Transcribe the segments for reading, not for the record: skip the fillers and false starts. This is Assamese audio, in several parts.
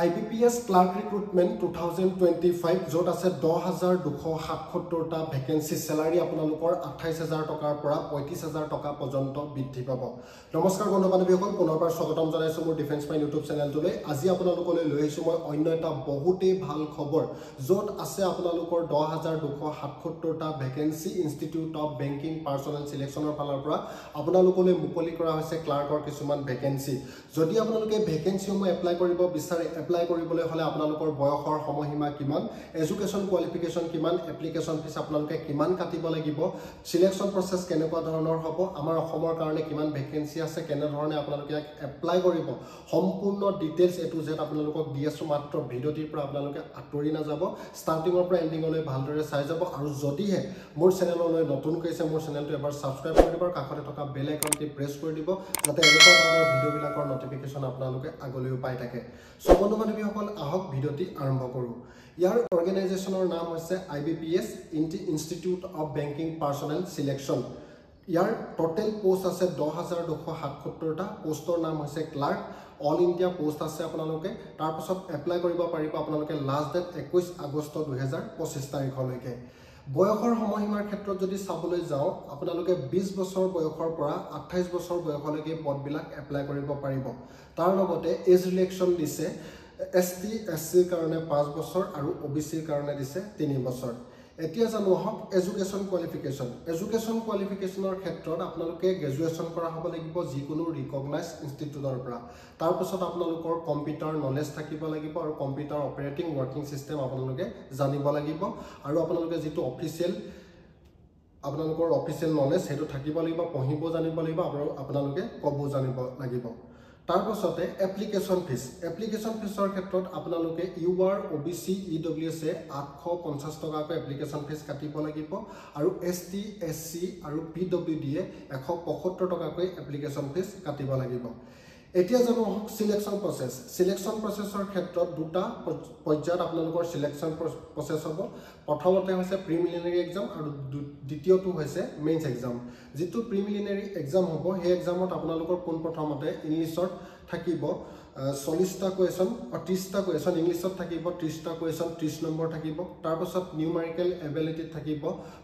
IBPS Clerk Recruitment 2025 যত আছে 10277টা ভ্যাকেন্সি স্যালাৰি আপোনালোকৰ 28000 টকাৰ পৰা 35000 টকা পৰ্যন্ত বৃদ্ধি পাব। নমস্কাৰ বন্ধু বান্ধৱীসকল, পুনৰবাৰ স্বাগতম জনাইছো মোৰ ডিফেন্স মাই ইউটিউব চেনেলটোলৈ। আজি আপোনালোকলৈ লৈ আহিছো মই অন্য এটা বহুতেই ভাল খবৰ যত আছে আপোনালোকৰ 10277টা ভ্যাকেন্সি ইনষ্টিটিউট অফ বেংকিং পাৰ্সনেল সিলেকশনৰ ফালৰ পৰা আপোনালোকলৈ মুকলি কৰা হৈছে ক্লাৰ্কৰ কিছুমান ভ্যাকেন্সি। যদি আপোনালোকে ভ্যাকেন্সিসমূহ এপ্লাই কৰিব বিচাৰে, এপ্লাই কৰিবলৈ হলে আপোনালোকৰ বয়সৰ সময়সীমা কিমান, এডুকেশন কোৱালিফিকেশন কিমান, এপ্লিকেশন ফিস আপোনালোকে কিমান কাটিব লাগিব, সিলেকশন প্ৰসেস কেনেকুৱা ধৰণৰ হ'ব, আমাৰ অসমৰ কাৰণে কিমান ভ্যাকেন্সি আছে, কেনে ধৰণে আপোনালোকে এপ্লাই কৰিব, সম্পূৰ্ণ ডিটেইলছ এ টু জেড আপোনালোকক দি আছো। মাত্ৰ ভিডিওটিৰ পৰা আপোনালোকে আঁতৰি নাযাব, ষ্টাৰ্টিংৰ পৰা এণ্ডিংলৈ ভালদৰে চাই যাব। আৰু যদিহে মোৰ চেনেললৈ নতুন কৈছে মোৰ চেনেলটো এবাৰ সাবস্ক্ৰাইব কৰি দিব, কাষতে থকা বেল আইকনটি প্ৰেছ কৰি দিব যাতে এনেকুৱা ধৰণৰ ভিডিওবিলাকৰ নটিফিকেশন আপোনালোকে আগলৈও পাই থাকে। সো বন্ধু বান্ধৱীসকল, আহক ভিডিওটি আৰম্ভ কৰোঁ। ইয়াৰ অৰ্গেনাইজেশ্যনৰ নাম হৈছে IBPS institute of banking personnel selection. ইয়াৰ টোটেল পোষ্ট আছে 10277টা। পোষ্টৰ নাম হৈছে ক্লাৰ্ক। অল ইণ্ডিয়া পোষ্ট আছে আপোনালোকে। তাৰ পাছত এপ্লাই কৰিব পাৰিব আপোনালোকে লাষ্ট ডেট 21 আগষ্ট 2025 তাৰিখলৈকে। বয়সৰ সময়সীমাৰ ক্ষেত্ৰত যদি চাবলৈ যাওঁ, আপোনালোকে 20 বছৰ বয়সৰ পৰা 28 বছৰ বয়সলৈকে পদবিলাক এপ্লাই কৰিব পাৰিব। তাৰ লগতে এজ ৰিলেকশ্যন দিছে ST SC কাৰণে 5 বছৰ আৰু OBC কাৰণে দিছে 3 বছৰ। এতিয়া জানো হক এডুকেশন কোৱালিফিকেশনৰ ক্ষেত্ৰত আপোনালোকে গ্ৰেজুৱেচন কৰা হ'ব লাগিব যিকোনো ৰিকগনাইজ ইনষ্টিটিউটৰ পৰা। তাৰ পাছত আপোনালোকৰ কম্পিউটাৰ নলেজ থাকিব লাগিব আৰু কম্পিউটাৰ অপাৰেটিং ৱৰ্কিং সিস্টেম আপোনালোকে জানিব লাগিব আৰু আপোনালোকে যেটো অফিচিয়েল নলেজ হেতু থাকিব লাগিব, পঢ়িব জানিব লাগিব আৰু আপোনালোকে ক'ব জানিব লাগিব। তাৰ পাছতে এপ্লিকেশন ফিছৰ ক্ষেত্ৰত আপোনালোকে UR OBC EWS 850 টকাকৈ এপ্লিকেশন ফিছ কাটিব লাগিব আৰু ST SC আৰু PWD 175 টকাকৈ এপ্লিকেশন ফিছ কাটিব লাগিব। এতিয়া জানো হক সিলেকশন প্ৰসেসৰ ক্ষেত্ৰত দুটা পৰ্যায়ত আপোনালোকৰ সিলেকশন প্ৰসেস হ'ব। প্ৰথমতে হৈছে প্ৰিলিমিনাৰী এক্সাম আৰু দ্বিতীয়টো হৈছে মেইনছ এক্সাম। যেটো প্ৰিলিমিনাৰী এক্সাম হ'ব সেই এক্সামত আপোনালোকৰ পোন প্ৰথমতে ইংলিছত থাকিব 40টা কোৱেশ্যন আৰু 30টা কোৱেশ্যন। ইংলিছত থাকিব 30টা কোৱেশ্যন 30 নম্বৰ থাকিব। তাৰ পাছত নিউমেৰিকেল এবিলিটি থাকিব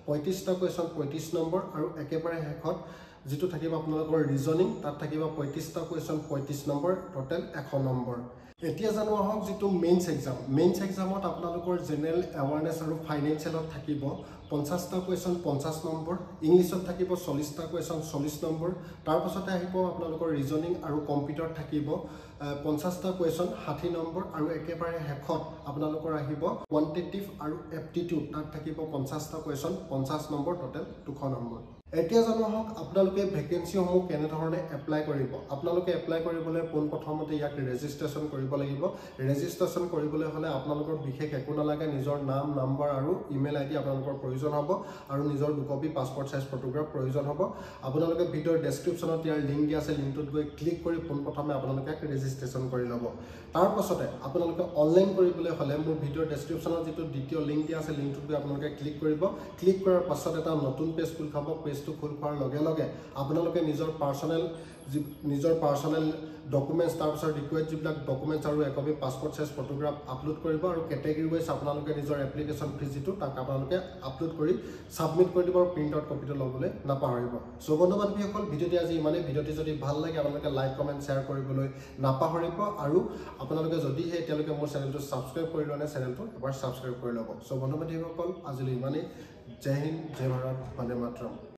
35টা কোৱেশ্যন 35 নম্বৰ আৰু একেবাৰে শেষত যেটো থাকিব আপোনালোকৰ ৰিজনিং, তাত থাকিব 35টা কোৱেশ্যন 35 নম্বৰ, টোটেল 100 নম্বৰ। এতিয়া জানো আহক যেটো মেইনছ এক্সামত আপোনালোকৰ জেনাৰেল এৱাৰনেছ আৰু ফাইনেন্সিয়েলত থাকিব 50টা কোৱেশ্যন 50 নম্বৰ, ইংলিছত থাকিব 40টা কোৱেশ্যন 40 নম্বৰ। তাৰ পাছতে আহিব আপোনালোকৰ ৰিজনিং আৰু কম্পিউটাৰ থাকিব 50টা কোৱেশ্যন 60 নম্বৰ আৰু একেবাৰে শেষত আপোনালোকৰ আহিব কোৱান্টিটেটিভ আৰু এপ্টিটিউড, তাত থাকিব 50টা কোৱেশ্যন 50 নম্বৰ, টোটেল 200 নম্বৰ। এতিয়া জানো হক আপোনালোকে ভ্যাকেন্সিসমূহ কেনে ধৰণে এপ্লাই কৰিব। আপোনালোকে এপ্লাই কৰিবলৈ পোন প্ৰথমতে ইয়াক ৰেজিষ্ট্ৰেচন কৰিব লাগিব। ৰেজিষ্ট্ৰেচন কৰিবলৈ হলে আপোনালোকৰ বিশেষ একো নালাগে, নিজৰ নাম, নাম্বাৰ আৰু ইমেইল আইডি আপোনালোকৰ প্ৰয়োজন হ'ব আৰু নিজৰ 2 কপি পাছপোৰ্ট সাইজ ফটোগ্ৰাফ প্ৰয়োজন হ'ব। আপোনালোকে ভিডিওৰ ডেসক্ৰিপচনত ইয়াৰ লিংক দিয়া আছে, লিংকটোত গৈ ক্লিক কৰি পোন প্ৰথমে আপোনালোকে ৰেজিষ্ট্ৰেচন কৰি ল'ব। তাৰ পাছতে আপোনালোকে অনলাইন কৰিবলৈ হলে মোৰ ভিডিওৰ ডেসক্ৰিপচনত যেটো দ্বিতীয় লিংক দিয়া আছে লিংকটোত গৈ আপোনালোকে ক্লিক কৰিব। ক্লিক কৰাৰ পাছত এটা নতুন পেজ খোল খাব। পেজটো খোল খোৱাৰ লগে লগে আপোনালোকে নিজৰ পাৰ্সনেল ডকুমেন্টস, তাৰ পাছত ৰিকুৱেষ্ট যিবিলাক ডকুমেন্টস আৰু একপি পাছপোৰ্ট সাইজ ফটোগ্ৰাফ আপলোড কৰিব আৰু কেটেগৰী ওয়াইজ আপোনালোকে নিজৰ এপ্লিকেশন ফিজ যেটো তাক আপোনালোকে আপলোড কৰি সাবমিট কৰি দিব আৰু প্ৰিন্ট আউট কপিটো ল'বলৈ নাপাহৰিব। সো বন্ধু বান্ধৱীসকল, ভিডিওটি আজি ইমানেই। ভিডিওটি যদি ভাল লাগে আপোনালোকে লাইক কমেন্ট শ্বেয়াৰ কৰিবলৈ নাপাহৰিব আৰু আপোনালোকে যদি এতিয়ালৈকে মোৰ চেনেলটো সাবস্ক্ৰাইব কৰি লোৱা নাই চেনেলটো এবাৰ সাবস্ক্ৰাইব কৰি ল'ব। সো বন্ধু বান্ধৱীসকল, আজিলৈ ইমানেই। জয় হিন্দ, জয় ভাৰত, বন্দে মাতৰম।